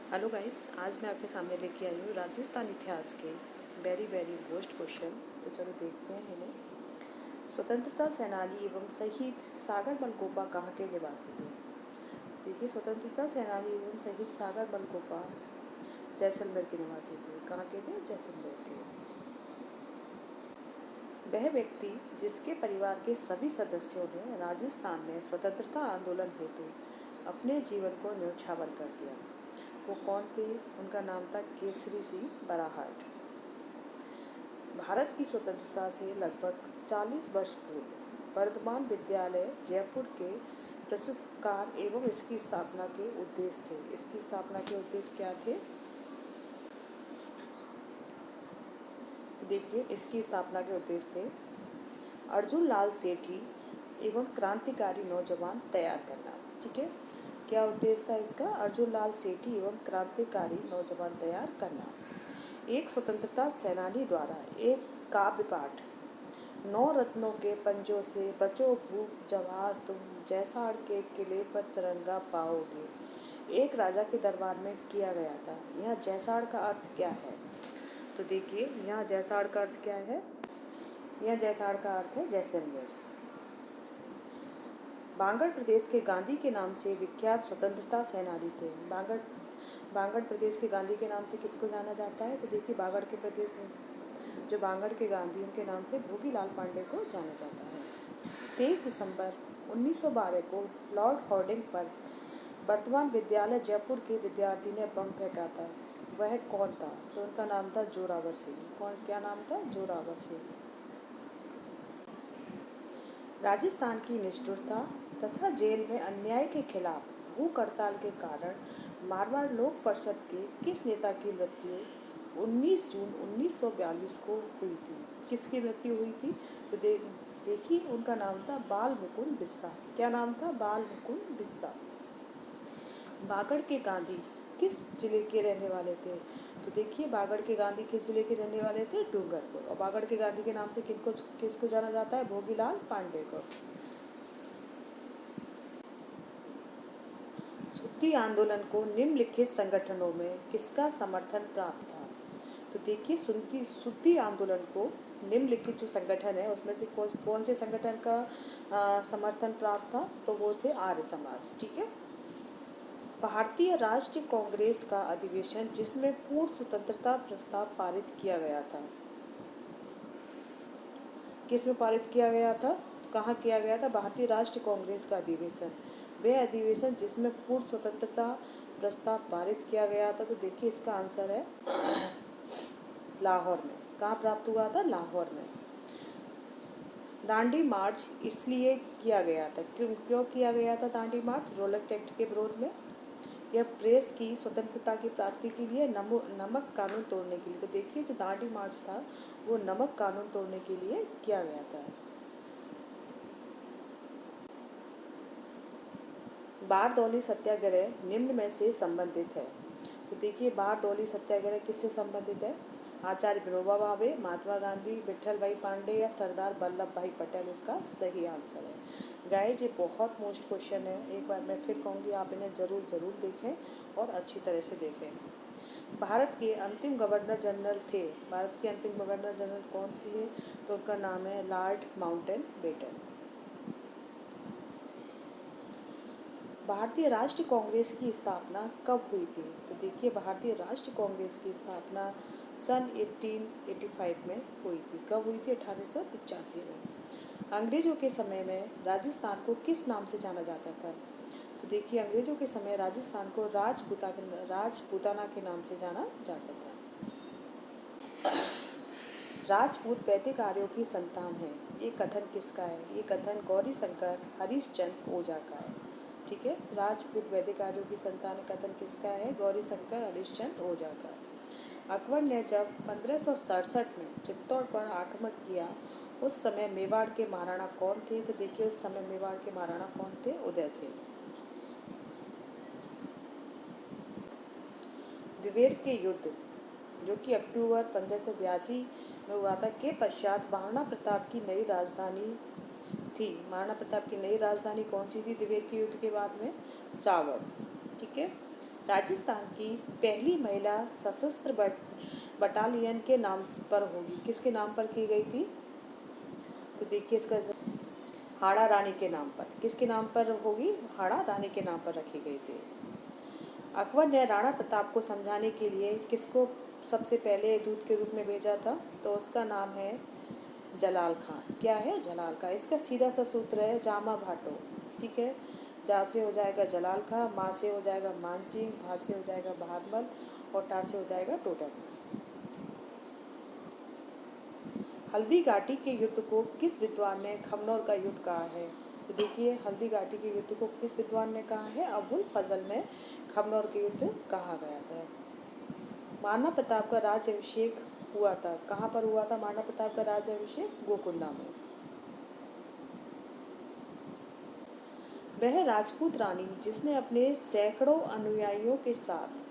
Hello guys, आज मैं आपके सामने लेके आई हूँ राजस्थान इतिहास के वेरी मोस्ट क्वेश्चन। तो चलो देखते हैं इन्हें। स्वतंत्रता सेनानी एवं शहीद सागर बलगोपा कहाँ के निवासी थे? देखिए, स्वतंत्रता सेनानी एवं शहीद सागर बलगोपा जैसलमेर के निवासी थे। कहाँ के थे? जैसलमेर के। वह व्यक्ति जिसके परिवार के सभी सदस्यों ने राजस्थान में स्वतंत्रता आंदोलन हेतु अपने जीवन को न्यौछावर कर दिया, वो कौन थे? उनका नाम था केसरी सिंह बराहट। भारत की स्वतंत्रता से लगभग 40 वर्ष पूर्व वर्धमान विद्यालय जयपुर के प्रशस्तिकार एवं इसकी स्थापना के उद्देश्य थे। इसकी स्थापना के उद्देश्य क्या थे? देखिए, इसकी स्थापना के उद्देश्य थे अर्जुन लाल सेठी एवं क्रांतिकारी नौजवान तैयार करना। ठीक है, क्या उद्देश्य था इसका? अर्जुन लाल सेठी एवं क्रांतिकारी नौजवान तैयार करना। एक स्वतंत्रता सेनानी द्वारा एक काव्य पाठ, 9 रत्नों के पंजों से बचो भूप जवाहर तुम, जैसाड़ के किले पर तिरंगा पाओगे, एक राजा के दरबार में किया गया था। यहाँ जैसाड़ का अर्थ क्या है? तो देखिए, यहाँ जैसाड़ का अर्थ क्या है? यह जैसाड़ का अर्थ है जैसलमेर। बांगड़ प्रदेश के गांधी के नाम से विख्यात स्वतंत्रता सेनानी थे। बांगड़ प्रदेश के गांधी के नाम से किसको जाना जाता है? तो देखिए, जो बांगड़ के गांधी, उनके नाम से भोगीलाल पांडे को जाना जाता है। 23 दिसंबर 1912 को लॉर्ड हॉर्डिंग पर वर्धमान विद्यालय जयपुर के विद्यार्थी ने बम फेंका था। वह कौन था? तो उनका नाम था जोरावर सिंह। क्या नाम था? जोरावर सिंह। राजस्थान की निष्ठुरता तथा जेल में अन्याय के खिलाफ भूख हड़ताल के कारण मारवाड़ लोक परिषद के किस नेता की मृत्यु 19 जून 1942 को हुई थी? किसकी मृत्यु हुई थी? तो देखिए, उनका नाम था बाल मुकुंद बिस्सा। क्या नाम था? बाल मुकुंद बिस्सा। बागड़ के गांधी किस जिले के रहने वाले थे? तो देखिए, बागड़ के गांधी किस जिले के रहने वाले थे? डूंगरपुर। और बागड़ के गांधी के नाम से किसको जाना जाता है? भोगीलाल पांडे को। सूती आंदोलन को निम्नलिखित संगठनों में किसका समर्थन प्राप्त था? तो देखिए, सूती आंदोलन को निम्नलिखित जो संगठन है उसमें से कौन से संगठन का समर्थन प्राप्त था? तो वो थे आर्य समाज। ठीक है। भारतीय राष्ट्रीय कांग्रेस का अधिवेशन जिसमें पूर्ण स्वतंत्रता प्रस्ताव पारित किया गया था, किसमें पारित किया गया था? कहाँ किया गया था? भारतीय राष्ट्रीय कांग्रेस का अधिवेशन। वह अधिवेशन जिसमें पूर्ण स्वतंत्रता प्रस्ताव पारित किया गया था। तो देखिए, इसका आंसर है लाहौर में। कहाँ प्राप्त हुआ था? लाहौर में। दांडी मार्च इसलिए किया गया था, क्यों किया गया था दांडी मार्च? रोलक एक्ट के विरोध में। यह प्रेस की स्वतंत्रता की प्राप्ति के लिए, नमक कानून तोड़ने के लिए। तो देखिए, जो दांडी मार्च था वो नमक कानून तोड़ने के लिए किया गया था। बारदौली सत्याग्रह निम्न में से संबंधित है। तो देखिए, बारदौली सत्याग्रह किससे संबंधित है? आचार्य विनोबा भावे, महात्मा गांधी, विट्ठल भाई पांडे या सरदार वल्लभ भाई पटेल इसका सही आंसर है। गाइज, ये बहुत मोस्ट क्वेश्चन है। एक बार मैं फिर कहूँगी, आप इन्हें ज़रूर देखें और अच्छी तरह से देखें। भारत के अंतिम गवर्नर जनरल थे। भारत के अंतिम गवर्नर जनरल कौन थे? तो उनका नाम है लॉर्ड माउंटबेटन। भारतीय राष्ट्रीय कांग्रेस की स्थापना कब हुई थी? तो देखिए, भारतीय राष्ट्रीय कांग्रेस की स्थापना सन 1885 में हुई थी। कब हुई थी? 1885 में। अंग्रेजों के समय में राजस्थान को किस नाम से जाना जाता था? तो देखिए, अंग्रेजों के समय राजस्थान को राजपूताना के नाम से जाना जाता था। राजपूत वैदिक आर्यों की संतान है, ये कथन किसका है? ये कथन गौरीशंकर हरिश्चंद्र ओझा का है। ठीक है, राजपूत वैदिक आर्यों की संतान कथन किसका है? गौरीशंकर हरिश्चंद्र ओझा का। अकबर ने जब 1567 में चित्तौड़ पर आक्रमण किया, उस समय मेवाड़ के महाराणा कौन थे? तो देखिए, उस समय मेवाड़ के महाराणा कौन थे? उदय सिंह। द्विवेर के युद्ध जो कि अक्टूबर 1582 में हुआ था के पश्चात महाराणा प्रताप की नई राजधानी थी। महाराणा प्रताप की नई राजधानी कौन सी थी द्विवेर के युद्ध के बाद में? चावड़। ठीक है। राजस्थान की पहली महिला सशस्त्र बटालियन के नाम पर होगी, किसके नाम पर की गई थी? तो देखिए इसका हाड़ा रानी के नाम पर। किसके नाम पर होगी? हाड़ा रानी के नाम पर रखी गई थी। अकबर ने राणा प्रताप को समझाने के लिए किसको सबसे पहले दूत के रूप में भेजा था? तो उसका नाम है जलाल खान। क्या है? जलाल खान। इसका सीधा सा सूत्र है जामा भाटो। ठीक है, जा से हो जाएगा जलाल खां, माँ से हो जाएगा मान सिंह, भा से हो जाएगा बहादुर और टा से हो जाएगा टोडर। हल्दी घाटी के युद्ध को किस विद्वान ने खमनौर का युद्ध कहा है? तो देखिए हल्दी घाटी के युद्ध को किस विद्वान ने कहा है? अबुल फजल ने खमनौर के युद्ध कहा गया था। महाराणा प्रताप का राज्याभिषेक हुआ था, कहाँ पर हुआ था महाराणा प्रताप का राज्याभिषेक? गोकुंडा में। वह राजपूत रानी जिसने अपने सैकड़ों अनुयायियों के साथ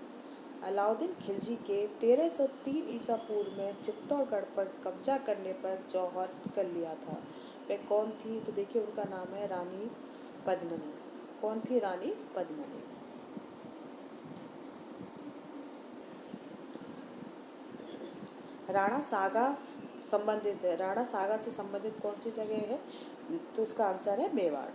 अलाउद्दीन खिलजी के 1303 ईसा पूर्व में चित्तौड़गढ़ पर कब्जा करने पर जौहर कर लिया था, वह कौन थी? तो देखिए उनका नाम है रानी पद्मिनी। कौन थी? रानी पद्मिनी। राणा सागा संबंधित है, राणा सागा से संबंधित कौन सी जगह है? तो इसका आंसर है मेवाड़।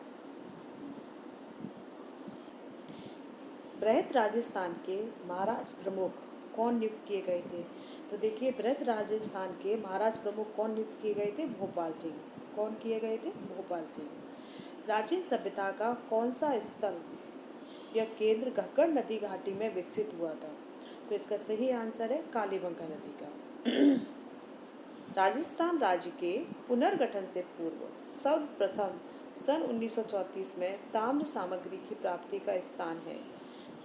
बृहत राजस्थान के महाराज प्रमुख कौन नियुक्त किए गए थे? तो देखिए बृहत राजस्थान के महाराज प्रमुख कौन नियुक्त किए गए थे? भोपाल सिंह। कौन किए गए थे? भोपाल सिंह। प्राचीन सभ्यता का कौन सा स्थल या केंद्र घग्गर नदी घाटी में विकसित हुआ था? तो इसका सही आंसर है कालीबंगा नदी का। राजस्थान राज्य के पुनर्गठन से पूर्व सर्वप्रथम सन 1934 में ताम्र सामग्री की प्राप्ति का स्थान है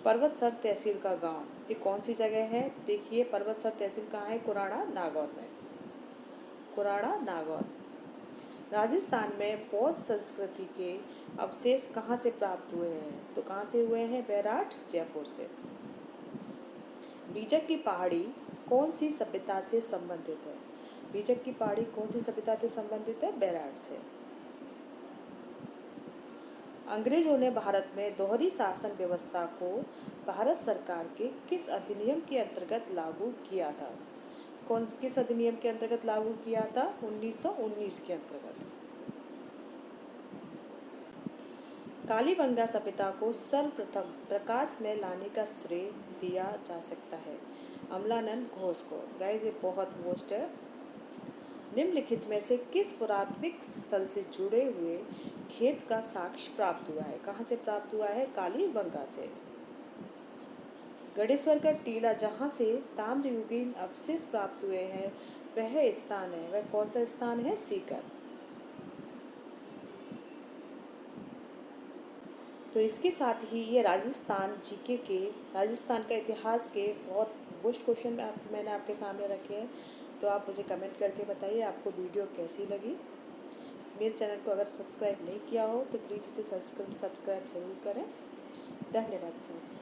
पर्वतसर तहसील का गांव। ये कौन सी जगह है? देखिए पर्वतसर तहसील कहाँ है? कुराड़ा नागौर में। कुराड़ा नागौर। राजस्थान में बौद्ध संस्कृति के अवशेष कहाँ से प्राप्त हुए हैं? तो कहाँ से हुए हैं? बैराठ, जयपुर से। बीजक की पहाड़ी कौन सी सभ्यता से संबंधित है? बीजक की पहाड़ी कौन सी सभ्यता से संबंधित है? बैराठ से। अंग्रेजों ने भारत में दोहरी शासन व्यवस्था को भारत सरकार के किस अधिनियम के अंतर्गत लागू किया था? किस अधिनियम के अंतर्गत लागू किया था? 1919 के अंतर्गत। कालीबंगा सभ्यता को सर्वप्रथम प्रकाश में लाने का श्रेय दिया जा सकता है अमलानंद घोष को। गाइस ये बहुत मोस्ट है। निम्नलिखित में से किस पुरातात्विक स्थल से जुड़े हुए खेत का साक्ष्य प्राप्त हुआ है? कहाँ से प्राप्त हुआ है? कालीबंगा से। गणेश्वर का टीला जहाँ से ताम्रयुगीन अवशेष प्राप्त हुए हैं वह स्थान है, वह कौन सा स्थान है? सीकर। तो इसके साथ ही ये राजस्थान जीके के, राजस्थान का इतिहास के बहुत मोस्ट क्वेश्चन मैंने आपके सामने रखे हैं। तो आप मुझे कमेंट करके बताइए आपको वीडियो कैसी लगी। मेरे चैनल को अगर सब्सक्राइब नहीं किया हो तो प्लीज़ इसे सब्सक्राइब ज़रूर करें। धन्यवाद फ्रेंड्स।